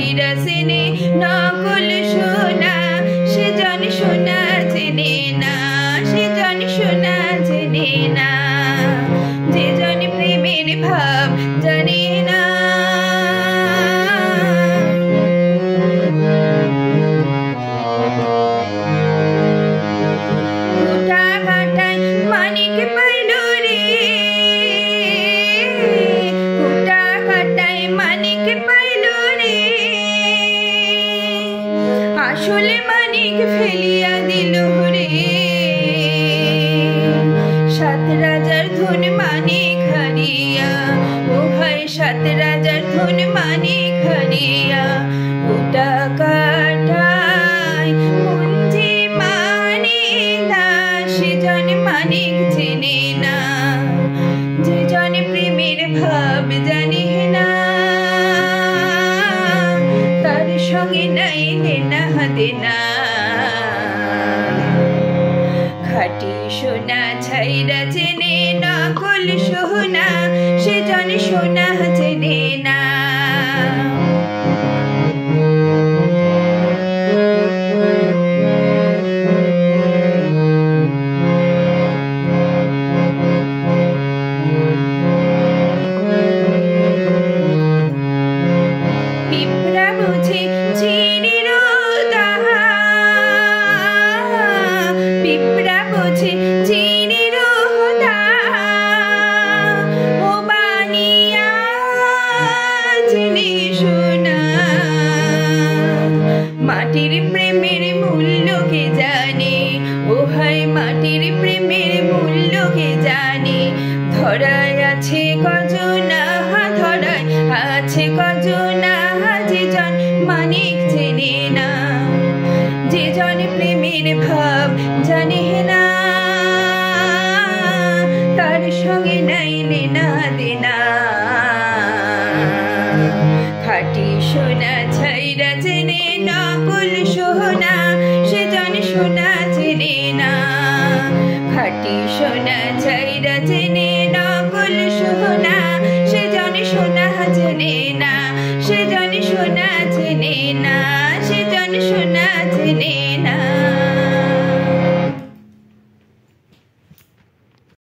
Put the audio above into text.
ছাইরা চেনে নকল সোনা, সে জানে সোনা চেনে না, সে জানে সোনা চেনে না, যে জানে প্রেমের ভাব জানে না। মানিক পাইল রে, কুটা কাটায় মানিক পাইল রে, আসলে মানিক ফেলিয়া দিল রে। সাত রাজার ধন মানিক হারিয়া, ও ভাই সাত রাজার ধন মানিক হারিয়া, কুটা কাটায় মুঞ্জি মানে না, সে জানে মানিক চেনে না, যে জানে প্রেমের ভাব জানে না, তার সঙ্গে নাই দেনা দেনা। খাঁটি সোনা ছাইরা চেনে নকল সোনা, সে জানে সোনা চেনে না। পিঁপড়া বুঝে চিনির দাহা, পিঁপড়া বুঝে চিনির দাহা, ও বানিয়া চিনি সোনা। মাটির প্রেমের মূল্য কে জানে, ও হায় মাটির প্রেমের মূল্য কে জানে। ধরায় আছে কজনা, ধরায় আছে কজনা, যে জন মানিক চেনে না, যে জন প্রেমের ভাব জানে না, তার সঙ্গে নাই লেনা দেনা। খাঁটি সোনা ছাইরা চেনে নকল সোনা, সে জানে সোনা চেনে না। খাঁটি সোনা ছাইরা চেনে নকল সোনা, সে জানে সোনা চেনে না।